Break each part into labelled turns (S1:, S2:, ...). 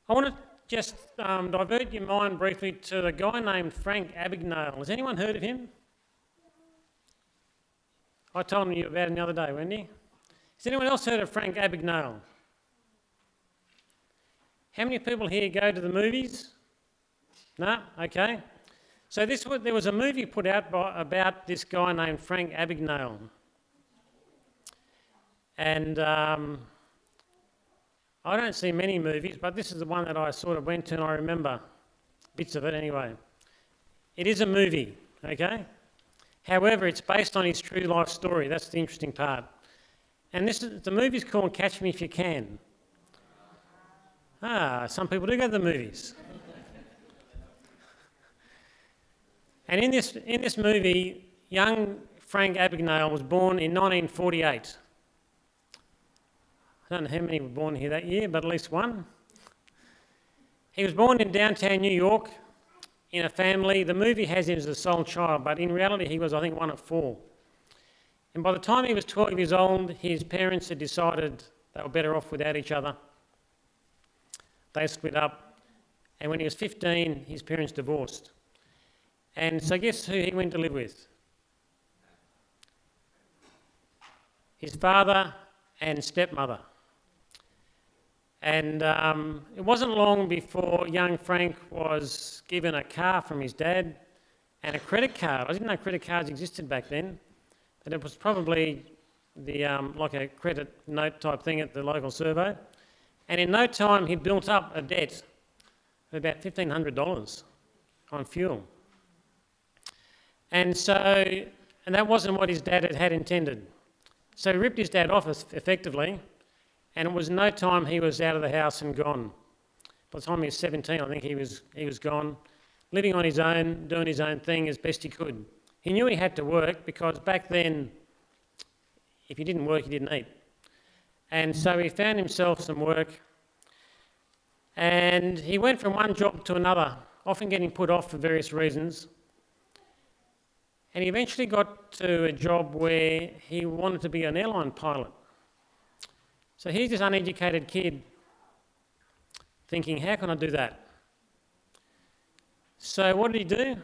S1: I want to just divert your mind briefly to a guy named Frank Abagnale. Has anyone heard of him? I told you about him the other day, Wendy. Has anyone else heard of Frank Abagnale? How many people here go to the movies? No? Okay. So there was a movie put out about this guy named Frank Abagnale. And I don't see many movies, but this is the one that I sort of went to and I remember bits of it anyway. It is a movie, okay? However, it's based on his true life story. That's the interesting part. And the movie's called Catch Me If You Can. Some people do go to the movies. And in this movie, young Frank Abagnale was born in 1948. I don't know how many were born here that year, but at least one. He was born in downtown New York in a family. The movie has him as a sole child, but in reality he was, I think, one of four. And by the time he was 12 years old, his parents had decided they were better off without each other. They split up, and when he was 15, his parents divorced. And so guess who he went to live with? His father and stepmother. And it wasn't long before young Frank was given a car from his dad and a credit card. I didn't know credit cards existed back then, but it was probably like a credit note type thing at the local servo. And in no time, he'd built up a debt of about $1,500 on fuel. And that wasn't what his dad had intended. So he ripped his dad off effectively, and it was no time he was out of the house and gone. By the time he was 17, I think he was gone, living on his own, doing his own thing as best he could. He knew he had to work because back then, if you didn't work, you didn't eat. And so he found himself some work, and he went from one job to another, often getting put off for various reasons. And he eventually got to a job where he wanted to be an airline pilot. So here's this uneducated kid thinking, how can I do that? So what did he do?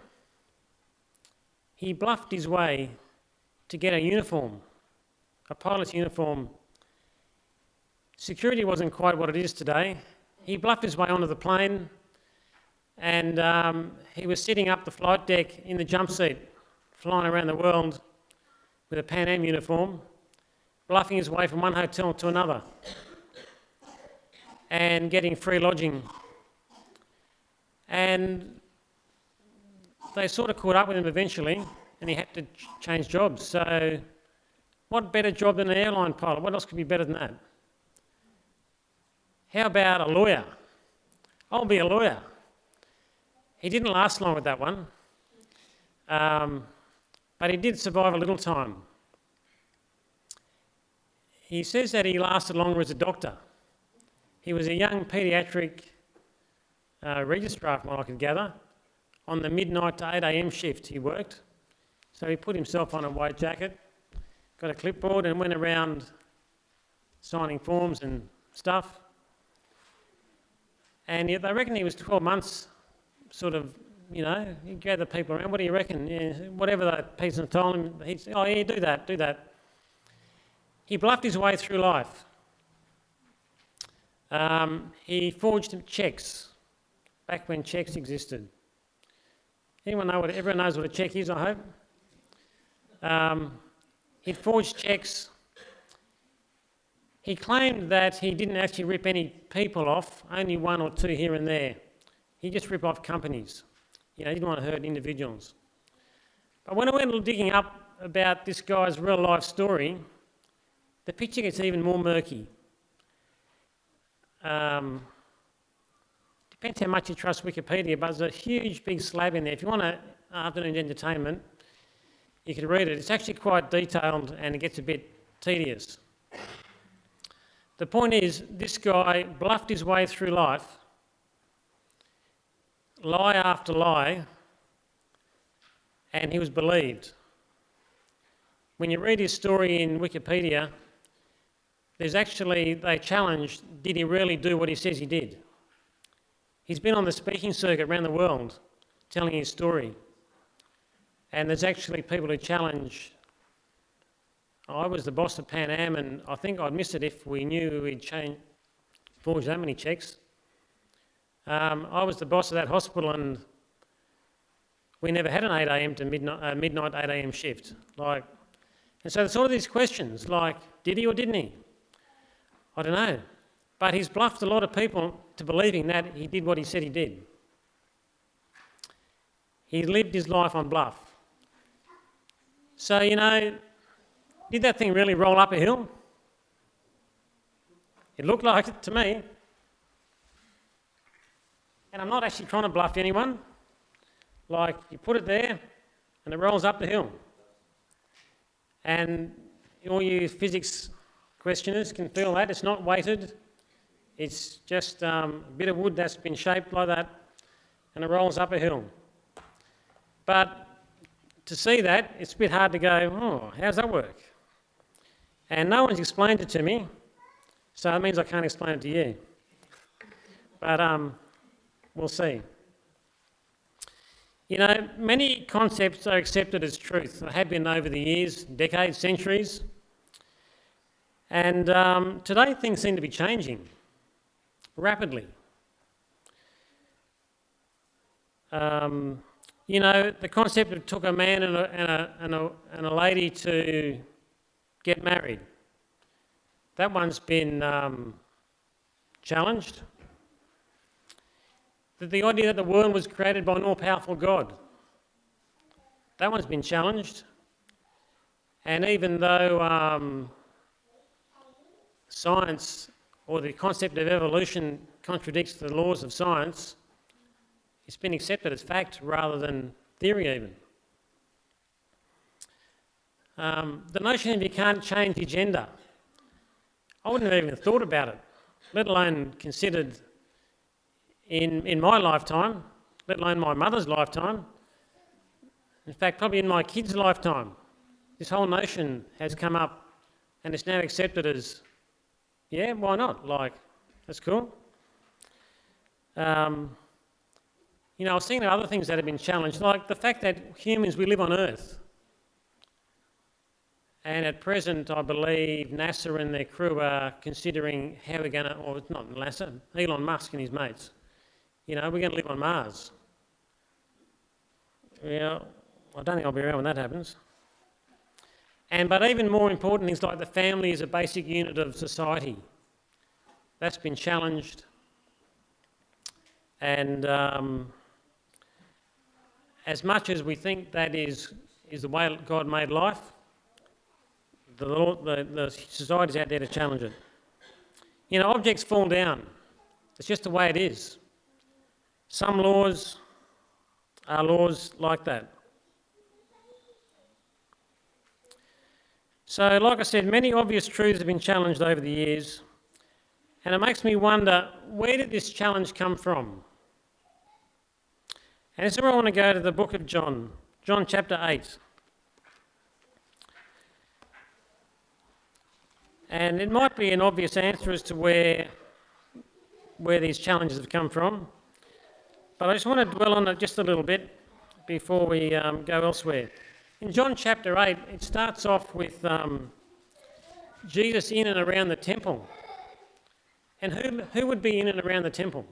S1: He bluffed his way to get a uniform, a pilot's uniform. Security wasn't quite what it is today. He bluffed his way onto the plane, and he was sitting up the flight deck in the jump seat, flying around the world with a Pan Am uniform, bluffing his way from one hotel to another and getting free lodging. And they sort of caught up with him eventually, and he had to change jobs. So what better job than an airline pilot? What else could be better than that? How about a lawyer? I'll be a lawyer. He didn't last long with that one, but he did survive a little time. He says that he lasted longer as a doctor. He was a young paediatric registrar, from what I could gather. On the midnight to 8 a.m. shift he worked. So he put himself on a white jacket, got a clipboard and went around signing forms and stuff. And they reckon he was 12 months sort of, he gathered people around. What do you reckon? Yeah, whatever that person told him, he'd say, oh yeah, do that. He bluffed his way through life. He forged cheques back when cheques existed. Everyone knows what a cheque is, I hope. He forged cheques. He claimed that he didn't actually rip any people off, only one or two here and there. He just ripped off companies. He didn't want to hurt individuals. But when I went digging up about this guy's real life story, the picture gets even more murky. Depends how much you trust Wikipedia, but there's a huge big slab in there. If you want an afternoon entertainment, you could read it. It's actually quite detailed and it gets a bit tedious. The point is, this guy bluffed his way through life, lie after lie, and he was believed. When you read his story in Wikipedia, they challenged, did he really do what he says he did? He's been on the speaking circuit around the world telling his story. And there's actually people who challenge. I was the boss of Pan Am, and I think I'd miss it if we knew we'd forged that many cheques. I was the boss of that hospital, and we never had an 8 a.m. to midnight 8 a.m. shift. And so there's all of these questions, like, did he or didn't he? I don't know. But he's bluffed a lot of people to believing that he did what he said he did. He lived his life on bluff. So, did that thing really roll up a hill? It looked like it to me. And I'm not actually trying to bluff anyone. Like, you put it there and it rolls up the hill. And all you physics questioners can feel that. It's not weighted. It's just a bit of wood that's been shaped like that, and it rolls up a hill. But to see that, it's a bit hard to go, oh, how's that work? And no one's explained it to me, so that means I can't explain it to you. But we'll see. Many concepts are accepted as truth. They have been over the years, decades, centuries. And today things seem to be changing rapidly. The concept of took a man and a lady to get married. That one's been challenged. The idea that the world was created by an all-powerful God. That one's been challenged. And even though science or the concept of evolution contradicts the laws of science, it's been accepted as fact rather than theory even. The notion of you can't change your gender, I wouldn't have even thought about it, let alone considered in my lifetime, let alone my mother's lifetime. In fact, probably in my kids' lifetime. This whole notion has come up and it's now accepted as, yeah, why not? That's cool. I was thinking of other things that have been challenged, like the fact that humans, we live on Earth. And at present, I believe NASA and their crew are considering how we're going to, or not NASA, Elon Musk and his mates, we're going to live on Mars. Yeah, I don't think I'll be around when that happens. But even more important things like the family is a basic unit of society. That's been challenged. And as much as we think that is the way God made life, the society's out there to challenge it. Objects fall down. It's just the way it is. Some laws are laws like that. So, like I said, many obvious truths have been challenged over the years, and it makes me wonder, where did this challenge come from? And so I want to go to the book of John chapter 8. And it might be an obvious answer as to where these challenges have come from, but I just want to dwell on it just a little bit before we go elsewhere. In John chapter 8, it starts off with Jesus in and around the temple. And who would be in and around the temple?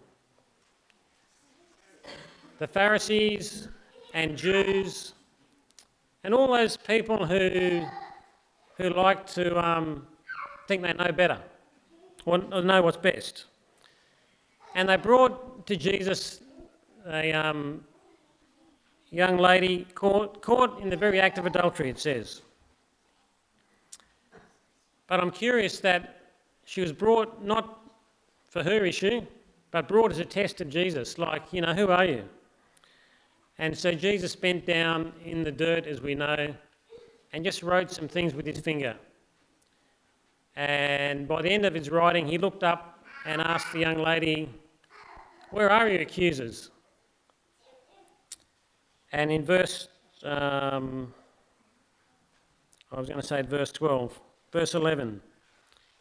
S1: The Pharisees and Jews and all those people who like to think they know better or know what's best. And they brought to Jesus a young lady caught in the very act of adultery, it says. But I'm curious that she was brought not for her issue, but brought as a test of Jesus, who are you? And so Jesus bent down in the dirt, as we know, and just wrote some things with his finger. And by the end of his writing, he looked up and asked the young lady, "Where are your accusers?" And in verse 12, verse 11,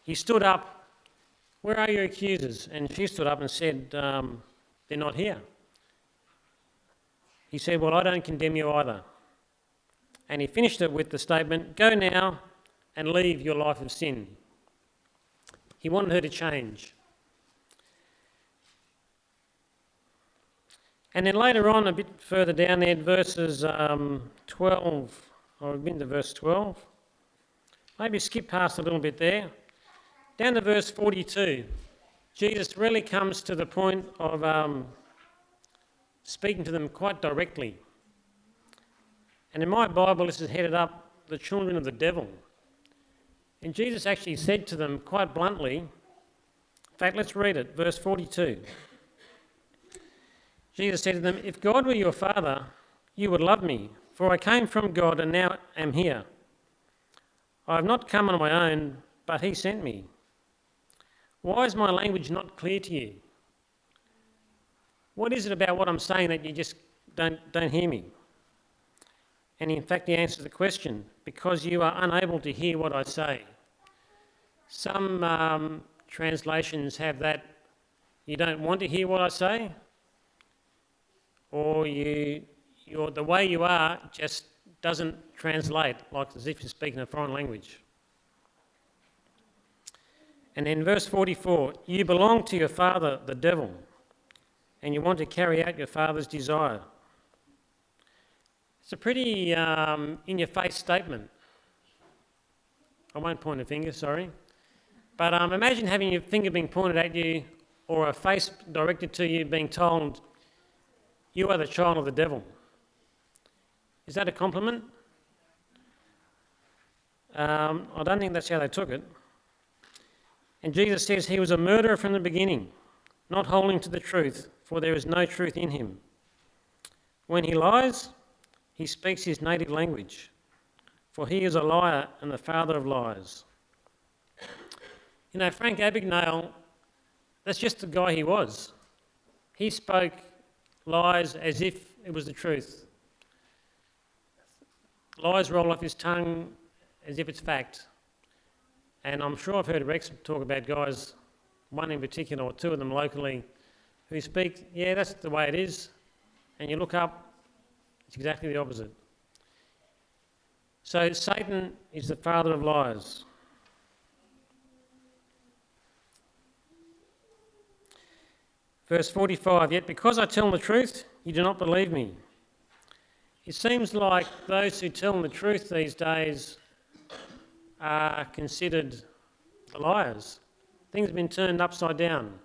S1: he stood up, "Where are your accusers?" And she stood up and said, they're not here. He said, well, I don't condemn you either. And he finished it with the statement, go now and leave your life of sin. He wanted her to change. And then later on, a bit further down there, verses 12, I've been to verse 12. Maybe skip past a little bit there. Down to verse 42, Jesus really comes to the point of speaking to them quite directly. And in my Bible, this is headed up, the children of the devil. And Jesus actually said to them quite bluntly, in fact, let's read it, verse 42. Jesus said to them, if God were your father, you would love me, for I came from God and now am here. I have not come on my own, but he sent me. Why is my language not clear to you? What is it about what I'm saying that you just don't hear me? And in fact, he answers the question, because you are unable to hear what I say. Some translations have that you don't want to hear what I say, or the way you are just doesn't translate, like as if you're speaking a foreign language. And then verse 44, you belong to your father, the devil, and you want to carry out your father's desire. It's a pretty in-your-face statement. I won't point a finger, sorry. But imagine having your finger being pointed at you or a face directed to you being told, you are the child of the devil. Is that a compliment? I don't think that's how they took it. And Jesus says he was a murderer from the beginning, not holding to the truth, for there is no truth in him. When he lies, he speaks his native language, for he is a liar and the father of lies. You know, Frank Abagnale, that's just the guy he was. He spoke lies as if it was the truth. Lies roll off his tongue as if it's fact. And I'm sure I've heard Rex talk about guys, one in particular or two of them locally, who speak, yeah, that's the way it is. And you look up, it's exactly the opposite. So Satan is the father of lies. Verse 45, yet because I tell the truth, you do not believe me. It seems like those who tell the truth these days are considered the liars. Things have been turned upside down.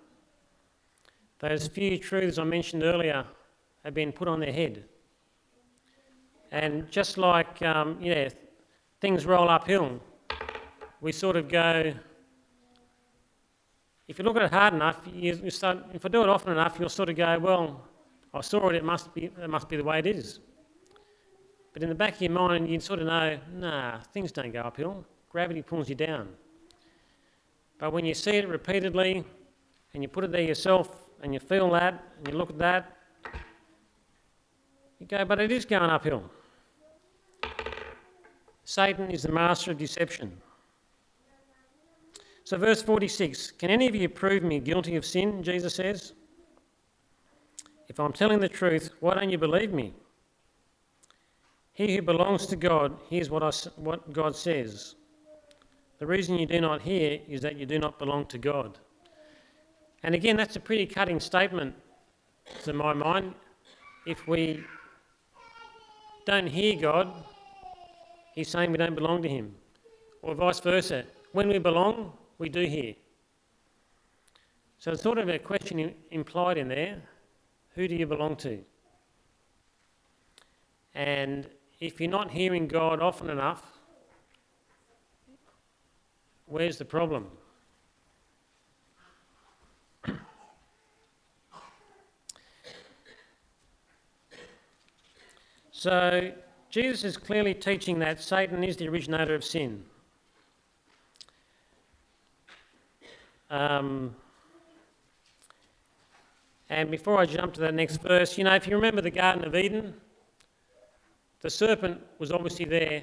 S1: Those few truths I mentioned earlier have been put on their head. And just like, things roll uphill, we sort of go, if you look at it hard enough, you start, if I do it often enough, you'll sort of go, well, I saw it, it must be the way it is. But in the back of your mind, you sort of know, nah, things don't go uphill. Gravity pulls you down. But when you see it repeatedly, and you put it there yourself, and you feel that, and you look at that, you go, but it is going uphill. Satan is the master of deception. So verse 46, can any of you prove me guilty of sin, Jesus says? If I'm telling the truth, why don't you believe me? He who belongs to God hears what God says. The reason you do not hear is that you do not belong to God. And again, that's a pretty cutting statement to my mind. If we don't hear God, he's saying we don't belong to him. Or vice versa. When we belong, we do hear. So it's sort of a question implied in there. Who do you belong to? And if you're not hearing God often enough, where's the problem? So Jesus is clearly teaching that Satan is the originator of sin. And before I jump to that next verse, if you remember the Garden of Eden, the serpent was obviously there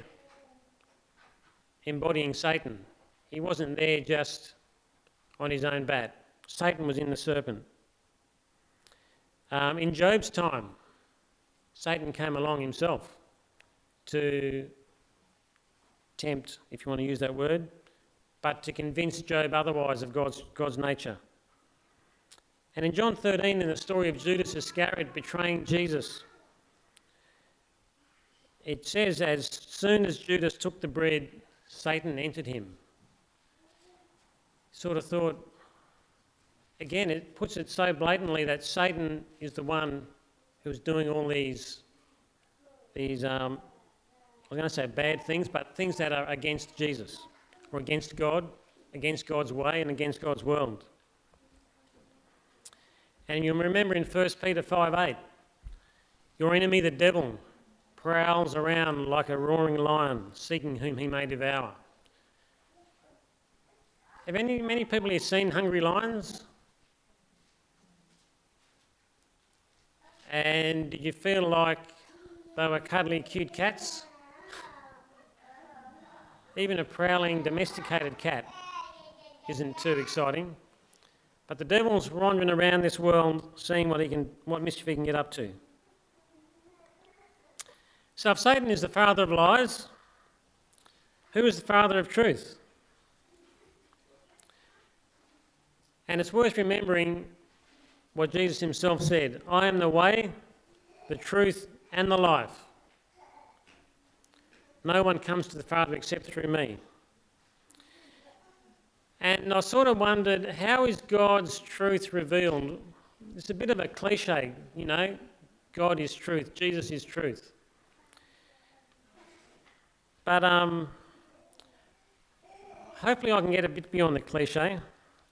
S1: embodying Satan. He wasn't there just on his own bat. Satan was in the serpent. In Job's time, Satan came along himself to tempt, if you want to use that word, but to convince Job otherwise of God's nature. And in John 13, in the story of Judas Iscariot betraying Jesus, it says, as soon as Judas took the bread, Satan entered him. Sort of thought, again, it puts it so blatantly that Satan is the one who's doing all these I'm going to say bad things, but things that are against Jesus, or against God, against God's way, and against God's world. And you'll remember in 1 Peter 5:8, your enemy, the devil, prowls around like a roaring lion, seeking whom he may devour. Have many people here seen Hungry Lions? And did you feel like they were cuddly, cute cats? Even a prowling, domesticated cat isn't too exciting. But the devil's wandering around this world, seeing what mischief he can get up to. So if Satan is the father of lies, who is the father of truth? And it's worth remembering what Jesus himself said, I am the way, the truth, and the life. No one comes to the Father except through me. And I sort of wondered, how is God's truth revealed? It's a bit of a cliche, you know, God is truth, Jesus is truth. But hopefully I can get a bit beyond the cliche.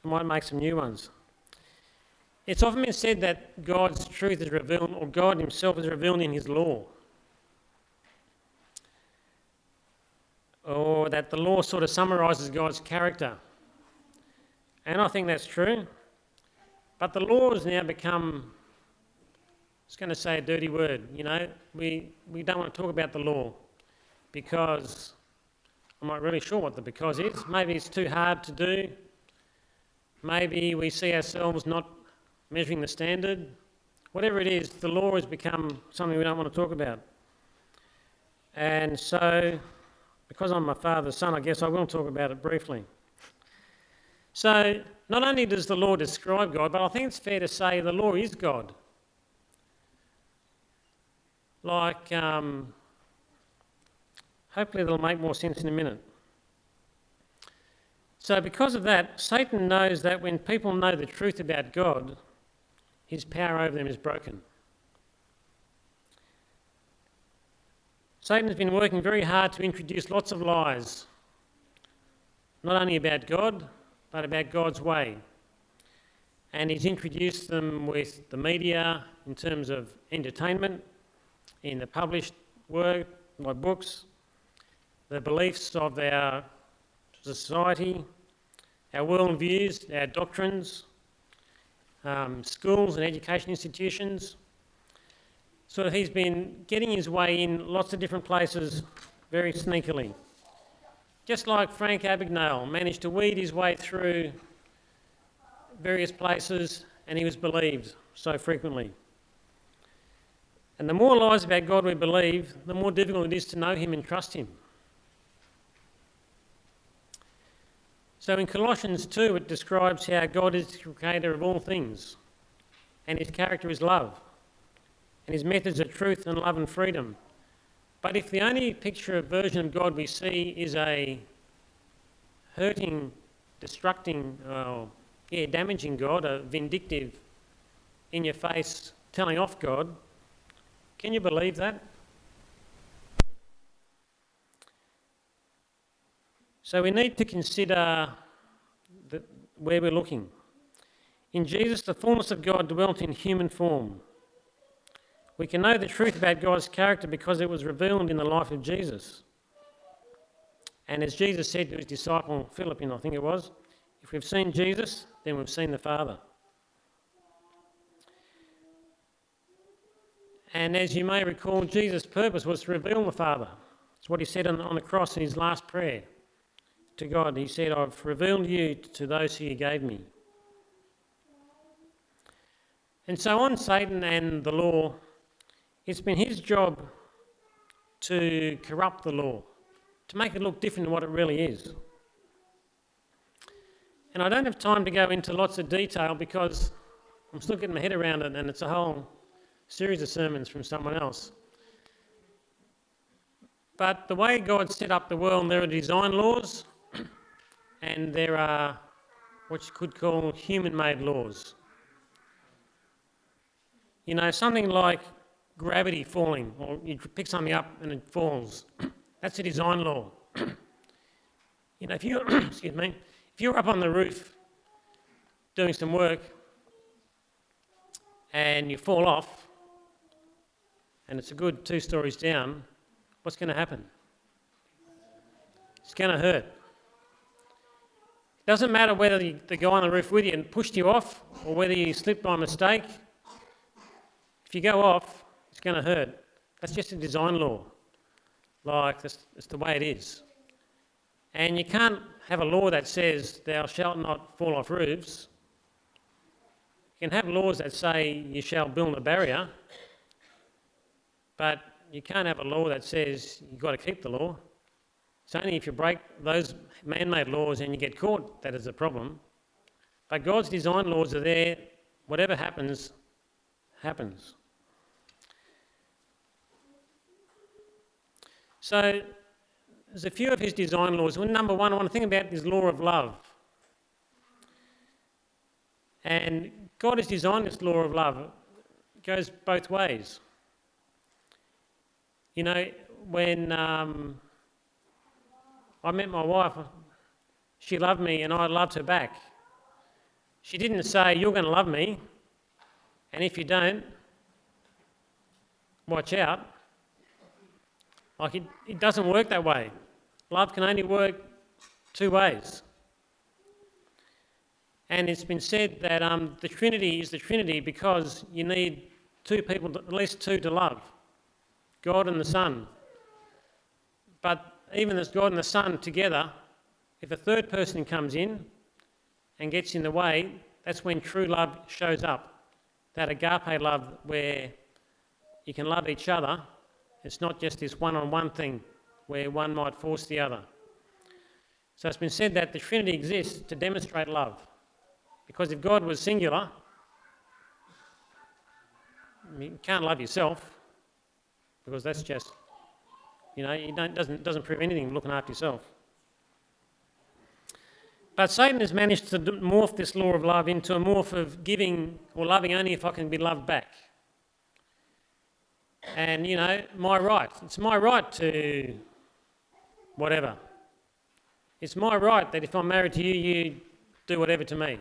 S1: I might make some new ones. It's often been said that God's truth is revealed, or God himself is revealed in his law. Or that the law sort of summarises God's character. And I think that's true. But the law has now become, I was going to say a dirty word, you know. We don't want to talk about the law because I'm not really sure what the because is. Maybe it's too hard to do. Maybe we see ourselves not measuring the standard. Whatever it is, the law has become something we don't want to talk about. And so, because I'm my father's son, I guess I will talk about it briefly. So, not only does the law describe God, but I think it's fair to say the law is God. Like, hopefully it'll make more sense in a minute. So because of that, Satan knows that when people know the truth about God, his power over them is broken. Satan has been working very hard to introduce lots of lies, not only about God, but about God's way. And he's introduced them with the media in terms of entertainment, in the published work, like books, the beliefs of our society, our worldviews, our doctrines, schools and education institutions. So he's been getting his way in lots of different places very sneakily. Just like Frank Abagnale managed to weed his way through various places and he was believed so frequently. And the more lies about God we believe, the more difficult it is to know him and trust him. So in Colossians 2 it describes how God is the creator of all things and his character is love and his methods are truth and love and freedom. But if the only picture of version of God we see is a hurting, destructing, damaging God, a vindictive, in-your-face, telling off God, can you believe that? So we need to consider where we're looking. In Jesus, the fullness of God dwelt in human form. We can know the truth about God's character because it was revealed in the life of Jesus. And as Jesus said to his disciple Philip, I think it was, if we've seen Jesus, then we've seen the Father. And as you may recall, Jesus' purpose was to reveal the Father. It's what he said on the cross in his last prayer to God. He said, I've revealed you to those who you gave me. And so on Satan and the law, it's been his job to corrupt the law, to make it look different to what it really is. And I don't have time to go into lots of detail because I'm still getting my head around it, and it's a whole series of sermons from someone else. But the way God set up the world, there are design laws and there are what you could call human-made laws. You know, something like gravity falling, or you pick something up and it falls. That's a design law. You know, if you excuse me, if you're up on the roof doing some work and you fall off, and it's a good 2 stories down, what's going to happen? It's going to hurt. It doesn't matter whether the guy on the roof with you and pushed you off or whether you slipped by mistake. If you go off, it's going to hurt. That's just a design law. Like, that's the way it is. And you can't have a law that says thou shalt not fall off roofs. You can have laws that say you shall build a barrier, but you can't have a law that says you've got to keep the law. It's only if you break those man-made laws and you get caught that is a problem. But God's design laws are there. Whatever happens, happens. So there's a few of his design laws. Well, number one, I want to think about his law of love. And God has designed this law of love. It goes both ways. You know, when I met my wife, she loved me and I loved her back. She didn't say, you're going to love me, and if you don't, watch out. Like, it doesn't work that way. Love can only work 2 ways. And it's been said that the Trinity is the Trinity because you need 2 people, at least 2 to love. God and the Son. But even as God and the Son together, if a third person comes in and gets in the way, that's when true love shows up. That agape love where you can love each other. It's not just this one-on-one thing where one might force the other. So it's been said that the Trinity exists to demonstrate love. Because if God was singular, you can't love yourself, because that's just, you know, it doesn't prove anything looking after yourself. But Satan has managed to morph this law of love into a morph of giving or loving only if I can be loved back. And, you know, my right. It's my right to whatever. It's my right that if I'm married to you, you do whatever to me.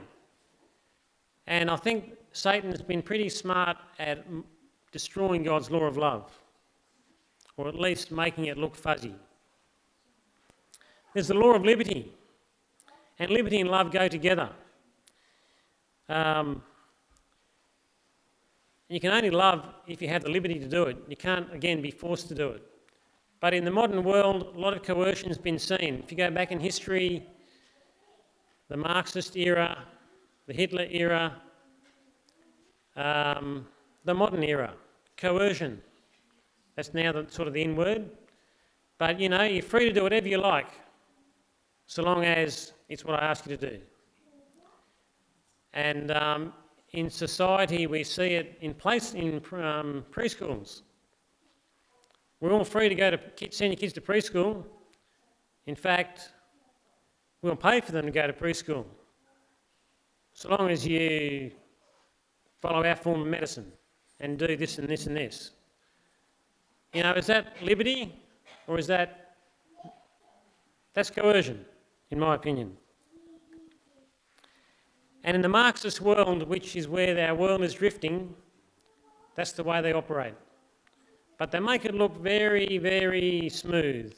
S1: And I think Satan has been pretty smart at destroying God's law of love, or at least making it look fuzzy. There's the law of liberty, and liberty and love go together. You can only love if you have the liberty to do it. You can't, again, be forced to do it. But in the modern world, a lot of coercion has been seen. If you go back in history, the Marxist era, the Hitler era, the modern era, coercion. That's now sort of the in word. But, you know, you're free to do whatever you like, so long as it's what I ask you to do. And in society, we see it in preschools. We're all free to go to send your kids to preschool. In fact, we'll pay for them to go to preschool, so long as you follow our form of medicine and do this and this and this. You know, is that liberty, or is that's coercion, in my opinion. And in the Marxist world, which is where our world is drifting, that's the way they operate. But they make it look very, very smooth.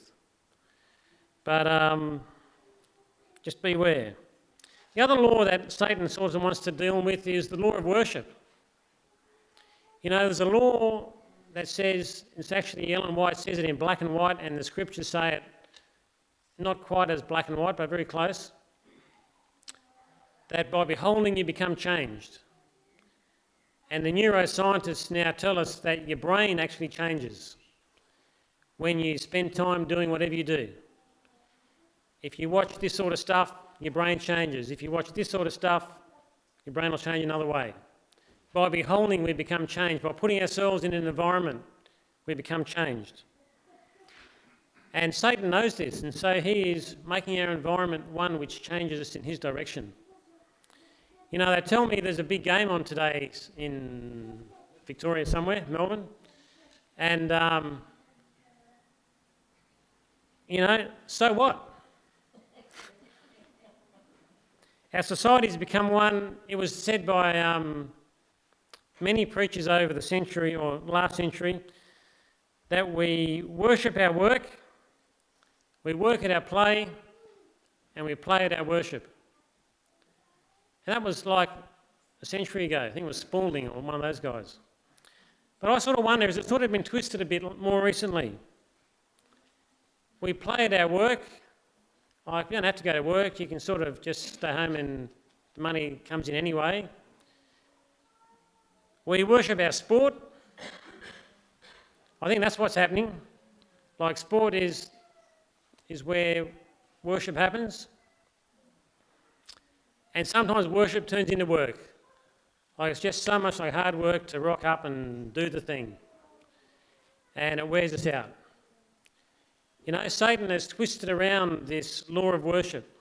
S1: But just beware. The other law that Satan sort of wants to deal with is the law of worship. You know, there's a law that says, it's actually Ellen White says it in black and white, and the scriptures say it not quite as black and white, but very close, that by beholding you become changed. And the neuroscientists now tell us that your brain actually changes when you spend time doing whatever you do. If you watch this sort of stuff, your brain changes. If you watch this sort of stuff, your brain will change another way. By beholding, we become changed. By putting ourselves in an environment, we become changed. And Satan knows this, and so he is making our environment one which changes us in his direction. You know, they tell me there's a big game on today in Victoria somewhere, Melbourne, and, you know, so what? Our society's become one, it was said by many preachers over the century or last century, that we worship our work, we work at our play, and we play at our worship. And that was like a century ago. I think it was Spalding or one of those guys. But I sort of wonder, has it sort of been twisted a bit more recently? We play at our work. Like, you don't have to go to work. You can sort of just stay home and the money comes in anyway. We worship our sport. I think that's what's happening. Like, sport is where worship happens. And sometimes worship turns into work. Like, it's just so much like hard work to rock up and do the thing. And it wears us out. You know, Satan has twisted around this law of worship.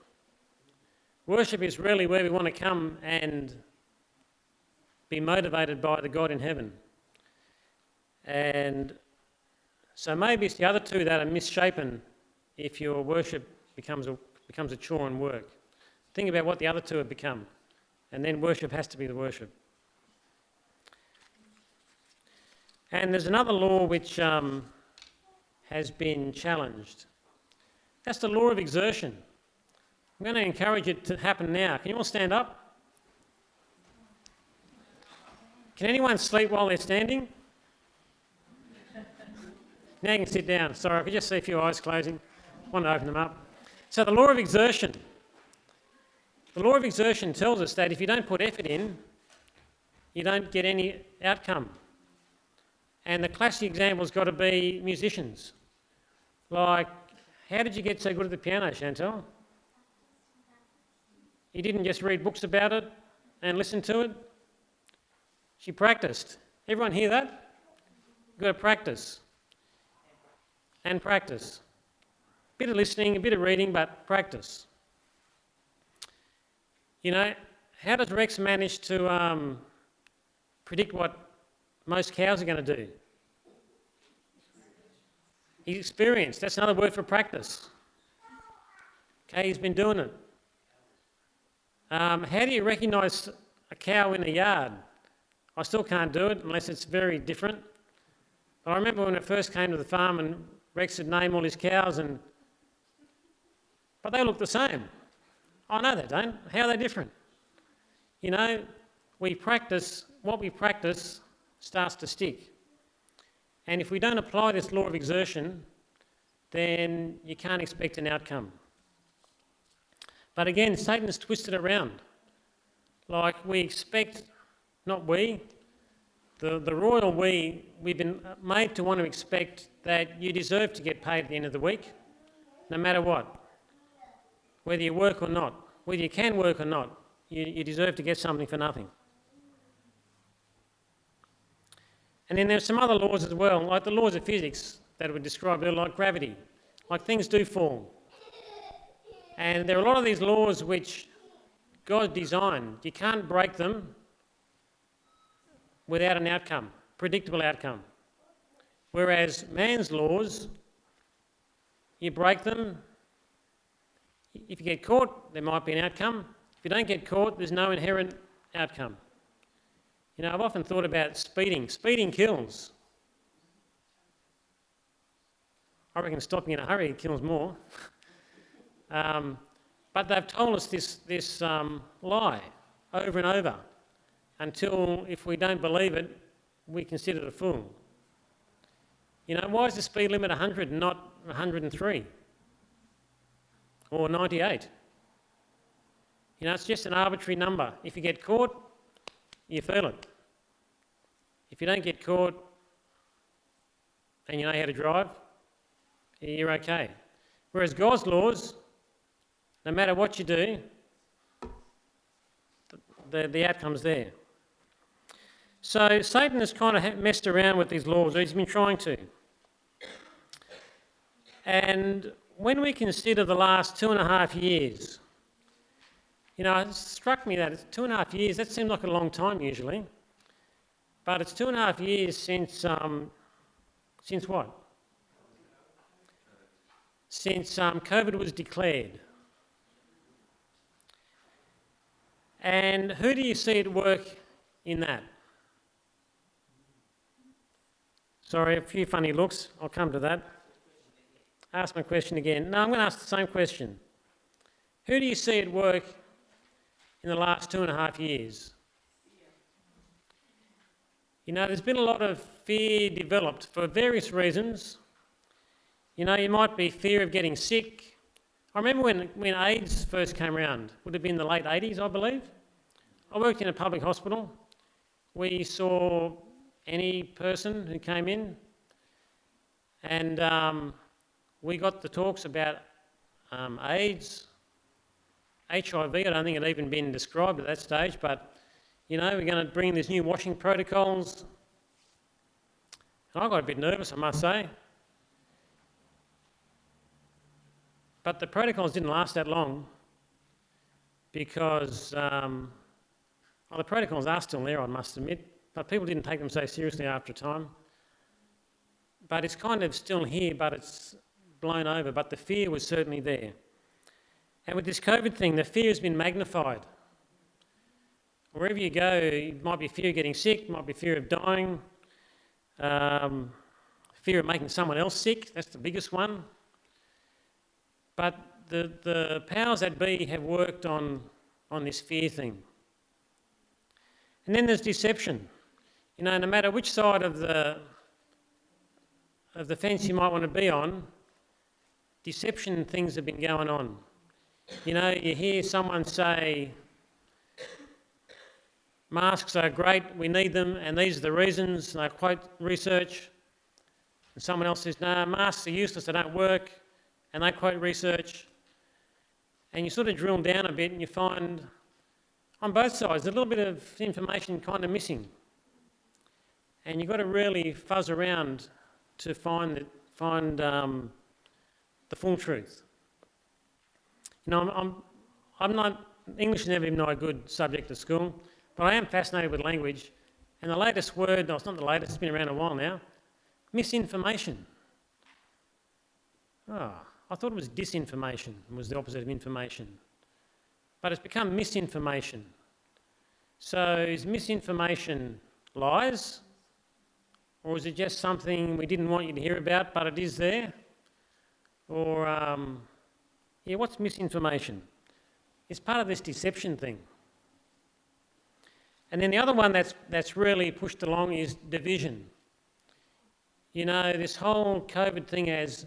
S1: Worship is really where we want to come and be motivated by the God in heaven. And so maybe it's the other two that are misshapen if your worship becomes a chore and work. Think about what the other two have become, and then worship has to be the worship. And there's another law which has been challenged. That's the law of exertion. I'm going to encourage it to happen now. Can you all stand up? Can anyone sleep while they're standing? Now you can sit down. Sorry, I could just see a few eyes closing. I want to open them up. So the law of exertion. The law of exertion tells us that if you don't put effort in, you don't get any outcome. And the classic example's got to be musicians. Like, how did you get so good at the piano, Chantal? You didn't just read books about it and listen to it? She practiced. Everyone hear that? You've got to practice. And practice. A bit of listening, a bit of reading, but practice. You know, how does Rex manage to predict what most cows are going to do? He's experienced. That's another word for practice. Okay, he's been doing it. How do you recognise a cow in a yard? I still can't do it unless it's very different. But I remember when it first came to the farm and Rex had named all his cows, but they look the same. Oh, no, they don't. How are they different? You know, we practice, what we practice starts to stick. And if we don't apply this law of exertion, then you can't expect an outcome. But again, Satan has twisted around. Like we expect, not we, the royal we've been made to want to expect that you deserve to get paid at the end of the week, no matter what. Whether you work or not, whether you can work or not, you deserve to get something for nothing. And then there's some other laws as well, like the laws of physics that were described earlier, like gravity. Like things do fall. And there are a lot of these laws which God designed. You can't break them without an outcome, predictable outcome. Whereas man's laws, you break them. If you get caught, there might be an outcome. If you don't get caught, there's no inherent outcome. You know, I've often thought about speeding. Speeding kills. I reckon stopping in a hurry kills more. But they've told us this lie over and over until, if we don't believe it, we consider it a fool. You know, why is the speed limit 100 and not 103? Or 98? You know, it's just an arbitrary number. If you get caught, you feel it. If you don't get caught and you know how to drive, you're okay. Whereas God's laws, no matter what you do, the outcome's there. So Satan has kind of messed around with these laws, or he's been trying to. And when we consider the last 2.5 years, you know, it struck me that it's 2.5 years, that seemed like a long time usually, but it's 2.5 years since what? Since COVID was declared. And who do you see at work in that? Sorry, a few funny looks. I'll come to that. Ask my question again. No, I'm going to ask the same question. Who do you see at work in the last 2.5 years? You know, there's been a lot of fear developed for various reasons. You know, you might be fear of getting sick. I remember when AIDS first came around, would have been the late 80s, I believe. I worked in a public hospital. We saw any person who came in, and we got the talks about AIDS, HIV. I don't think it had even been described at that stage, but, you know, we're going to bring these new washing protocols. And I got a bit nervous, I must say. But the protocols didn't last that long because, well, the protocols are still there, I must admit, but people didn't take them so seriously after a time. But it's kind of still here, but it's blown over, but the fear was certainly there. And with this COVID thing, the fear has been magnified. Wherever you go, it might be fear of getting sick, might be fear of dying, fear of making someone else sick, that's the biggest one. But the powers that be have worked on this fear thing. And then there's deception. You know, no matter which side of the fence you might want to be on, deception things have been going on. You know, you hear someone say, masks are great, we need them, and these are the reasons, and they quote research. And someone else says, no, masks are useless, they don't work, and they quote research. And you sort of drill down a bit and you find on both sides a little bit of information kind of missing. And you've got to really fuzz around to find the full truth. You know, I'm not, English is never been a good subject at school, but I am fascinated with language. And the latest word, no, it's not the latest, it's been around a while now, misinformation. Oh, I thought it was disinformation, was the opposite of information. But it's become misinformation. So is misinformation lies? Or is it just something we didn't want you to hear about, but it is there? Or, yeah, what's misinformation? It's part of this deception thing. And then the other one that's really pushed along is division. You know, this whole COVID thing has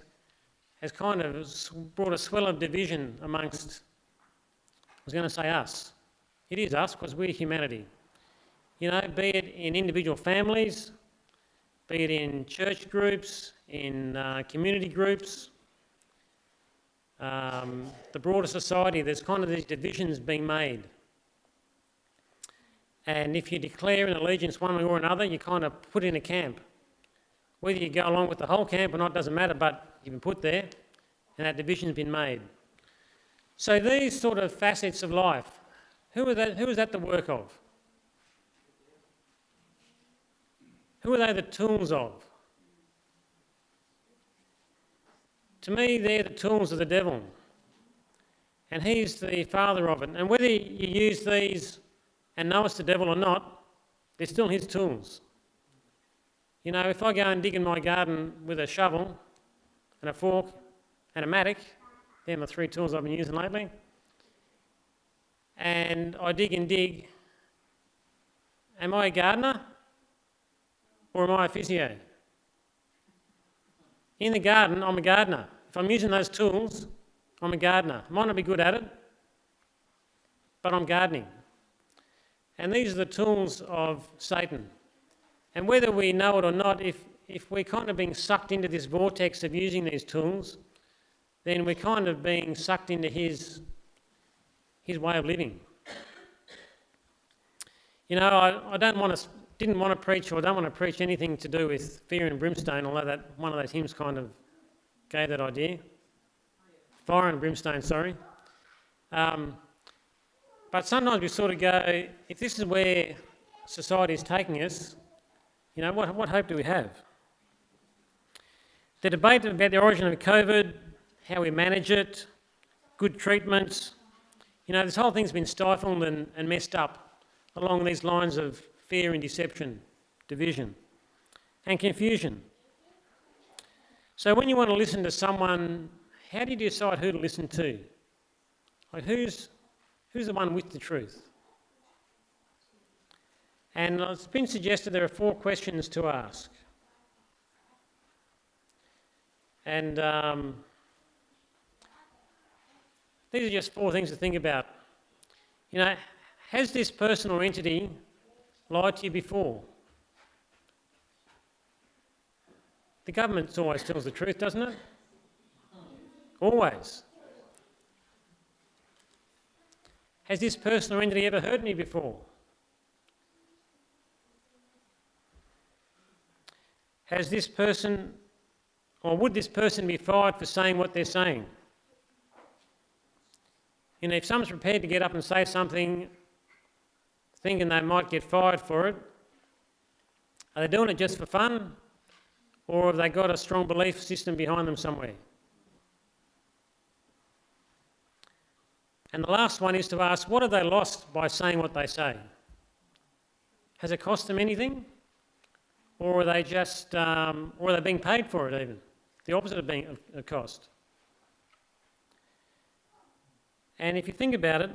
S1: kind of brought a swell of division amongst, I was going to say us. It is us because we're humanity. You know, be it in individual families, be it in church groups, in community groups, the broader society, there's kind of these divisions being made. And if you declare an allegiance one way or another, you kind of put in a camp. Whether you go along with the whole camp or not doesn't matter, but you've been put there and that division's been made. So these sort of facets of life, who is that the work of? Who are they the tools of? To me, they're the tools of the devil. And he's the father of it. And whether you use these and know it's the devil or not, they're still his tools. You know, if I go and dig in my garden with a shovel and a fork and a mattock, they're my 3 tools I've been using lately, and I dig and dig, am I a gardener or am I a physio? In the garden, I'm a gardener. If I'm using those tools, I'm a gardener. I might not be good at it, but I'm gardening. And these are the tools of Satan. And whether we know it or not, if we're kind of being sucked into this vortex of using these tools, then we're kind of being sucked into his way of living. You know, I didn't want to preach, or don't want to preach anything to do with fear and brimstone, although that one of those hymns kind of gave that idea. Fire and brimstone, sorry. But sometimes we sort of go, if this is where society is taking us, you know, what hope do we have? The debate about the origin of COVID, how we manage it, good treatments, you know, this whole thing's been stifled and messed up along these lines of fear and deception, division, and confusion. So when you want to listen to someone, how do you decide who to listen to? Like who's the one with the truth? And it's been suggested there are 4 questions to ask. And these are just 4 things to think about. You know, has this person or entity lied to you before? The government always tells the truth, doesn't it? Always. Has this person or entity ever hurt me before? Has this person, or would this person be fired for saying what they're saying? You know, if someone's prepared to get up and say something thinking they might get fired for it, are they doing it just for fun, or have they got a strong belief system behind them somewhere? And the last one is to ask, what have they lost by saying what they say? Has it cost them anything? Or are they just, or are they being paid for it even? The opposite of being a cost. And if you think about it,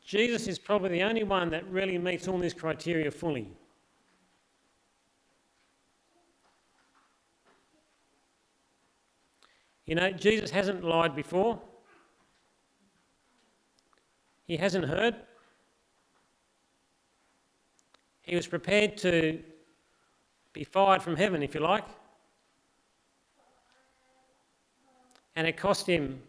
S1: Jesus is probably the only one that really meets all these criteria fully. You know, Jesus hasn't lied before. He hasn't heard. He was prepared to be fired from heaven, if you like. And it cost him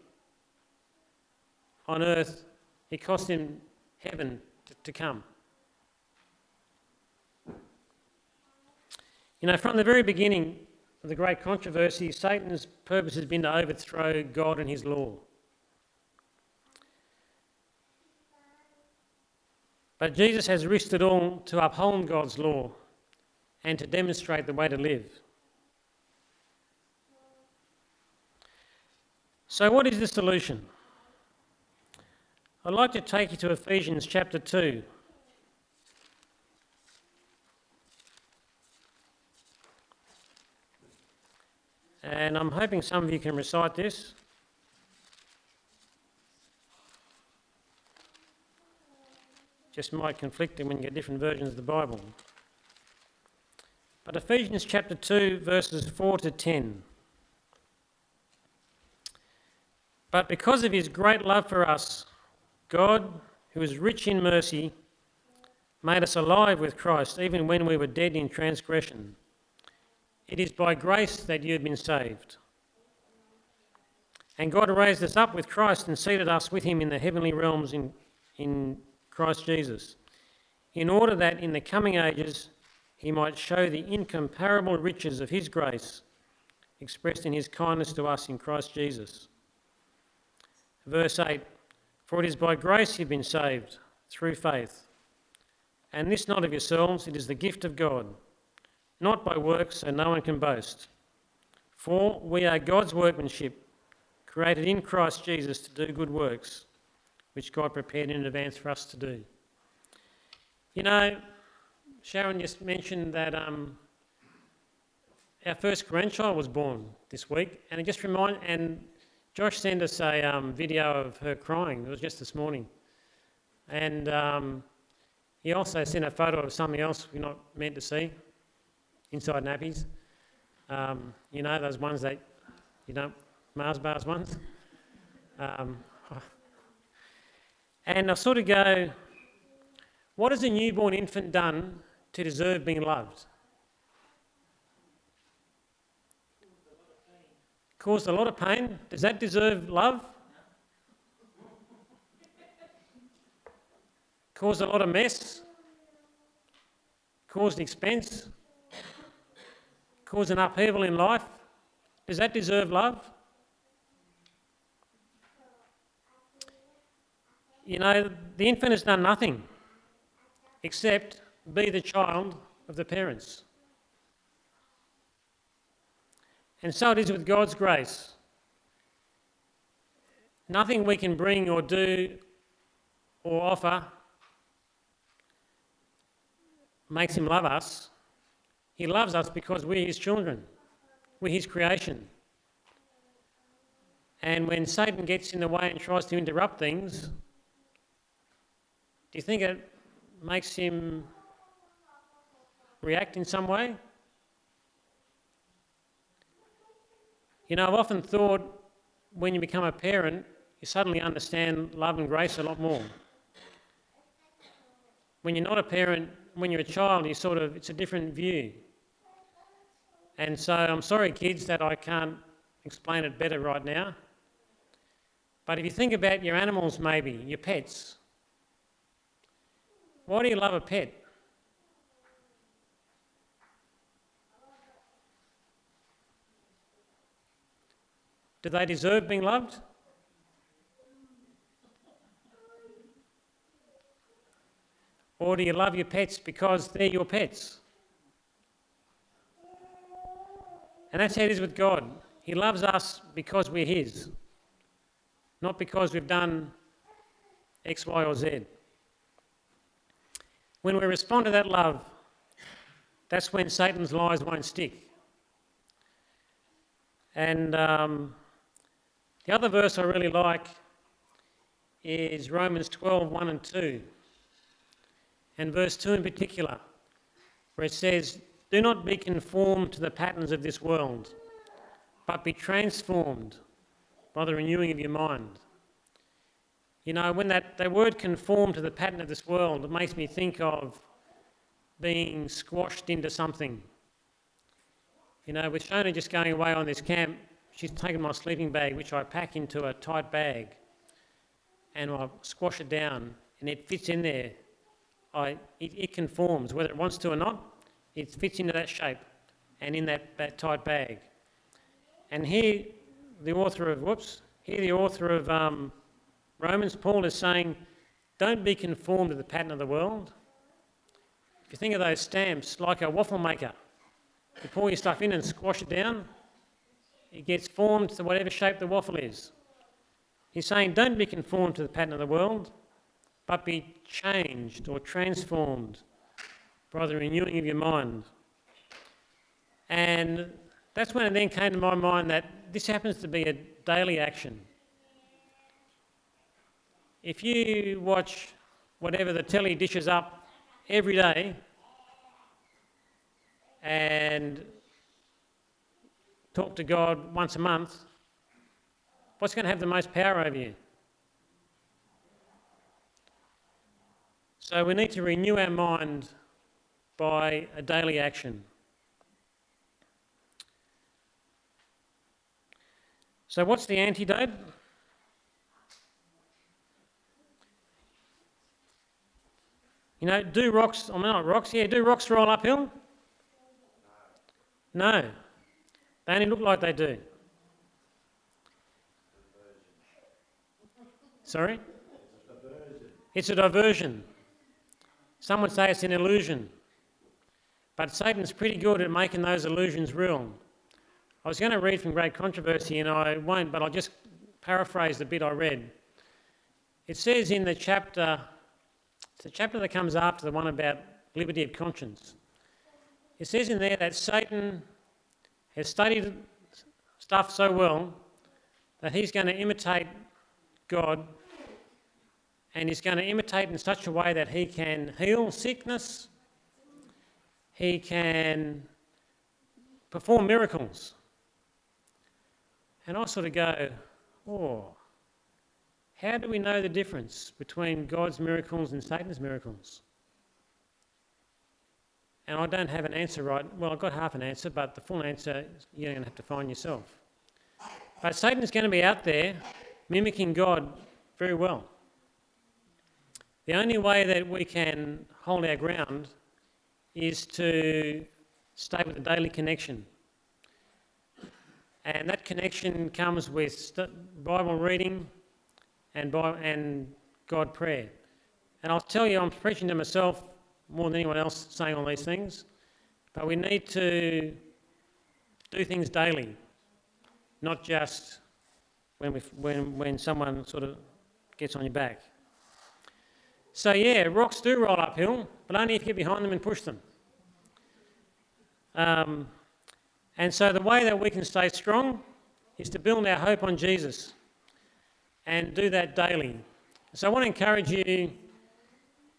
S1: on earth, it cost him heaven to come. You know, from the very beginning of the great controversy, Satan's purpose has been to overthrow God and his law. But Jesus has risked it all to uphold God's law and to demonstrate the way to live. So what is the solution? I'd like to take you to Ephesians chapter 2. And I'm hoping some of you can recite this. Just might conflict when you get different versions of the Bible. But Ephesians chapter 2, verses 4 to 10. But because of his great love for us, God, who is rich in mercy, made us alive with Christ even when we were dead in transgression. It is by grace that you have been saved. And God raised us up with Christ and seated us with him in the heavenly realms in Christ Jesus, in order that in the coming ages he might show the incomparable riches of his grace expressed in his kindness to us in Christ Jesus. Verse 8, for it is by grace you've been saved, through faith. And this not of yourselves, it is the gift of God, not by works, so no one can boast. For we are God's workmanship, created in Christ Jesus to do good works, which God prepared in advance for us to do. You know, Sharon just mentioned that our first grandchild was born this week, and it just and Josh sent us a video of her crying. It was just this morning. And he also sent a photo of something else we're not meant to see, inside nappies. You know, those ones that you don't, Mars bars ones. And I sort of go, what has a newborn infant done to deserve being loved? caused a lot of pain. Does that deserve love? Caused a lot of mess? Caused expense? Caused an upheaval in life? Does that deserve love? You know, the infant has done nothing except be the child of the parents. And so it is with God's grace. Nothing we can bring or do or offer makes him love us. He loves us because we're his children. We're his creation. And when Satan gets in the way and tries to interrupt things, do you think it makes him react in some way? You know, I've often thought when you become a parent, you suddenly understand love and grace a lot more. When you're not a parent, when you're a child, it's a different view. And so I'm sorry, kids, that I can't explain it better right now. But if you think about your animals maybe, your pets, why do you love a pet? Do they deserve being loved? Or do you love your pets because they're your pets? And that's how it is with God. He loves us because we're his, not because we've done X, Y, or Z. When we respond to that love, that's when Satan's lies won't stick. And the other verse I really like is Romans 12, 1 and 2, and verse 2 in particular, where it says, "Do not be conformed to the patterns of this world, but be transformed by the renewing of your mind." You know, when that word conform to the pattern of this world, it makes me think of being squashed into something. You know, with Shona just going away on this camp, she's taken my sleeping bag, which I pack into a tight bag, and I squash it down, and it fits in there. It conforms, whether it wants to or not, it fits into that shape and in that tight bag. And here, the author of Romans, Paul is saying, don't be conformed to the pattern of the world. If you think of those stamps, like a waffle maker, you pour your stuff in and squash it down, it gets formed to whatever shape the waffle is. He's saying, don't be conformed to the pattern of the world, but be changed or transformed by the renewing of your mind. And that's when it then came to my mind that this happens to be a daily action. If you watch whatever the telly dishes up every day and talk to God once a month, what's going to have the most power over you? So we need to renew our mind by a daily action. So what's the antidote? You know, do rocks roll uphill? No. They only look like they do. Sorry? It's a diversion. Some would say it's an illusion. But Satan's pretty good at making those illusions real. I was going to read from Great Controversy, and I won't, but I'll just paraphrase the bit I read. It says in the chapter, it's the chapter that comes after the one about liberty of conscience. It says in there that Satan has studied stuff so well that he's going to imitate God, and he's going to imitate in such a way that he can heal sickness, he can perform miracles. And I sort of go, oh, how do we know the difference between God's miracles and Satan's miracles? And I don't have an answer right. Well, I've got half an answer, but the full answer you're going to have to find yourself. But Satan's going to be out there mimicking God very well. The only way that we can hold our ground is to stay with a daily connection. And that connection comes with Bible reading and God prayer. And I'll tell you, I'm preaching to myself more than anyone else saying all these things, but we need to do things daily, not just when someone sort of gets on your back. So yeah, rocks do roll uphill, but only if you get behind them and push them. And so the way that we can stay strong is to build our hope on Jesus and do that daily. So I want to encourage you,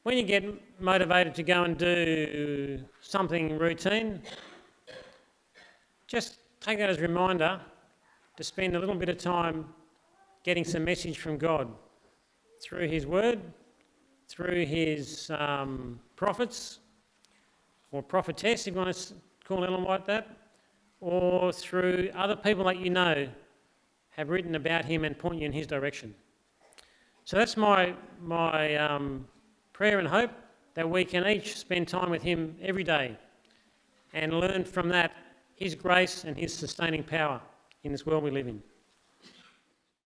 S1: when you get motivated to go and do something routine, just take that as a reminder to spend a little bit of time getting some message from God through His Word, through His prophets, or prophetess, if you want to call them like that, or through other people that you know have written about Him and point you in His direction. So that's my prayer and hope, that we can each spend time with Him every day and learn from that His grace and His sustaining power in this world we live in.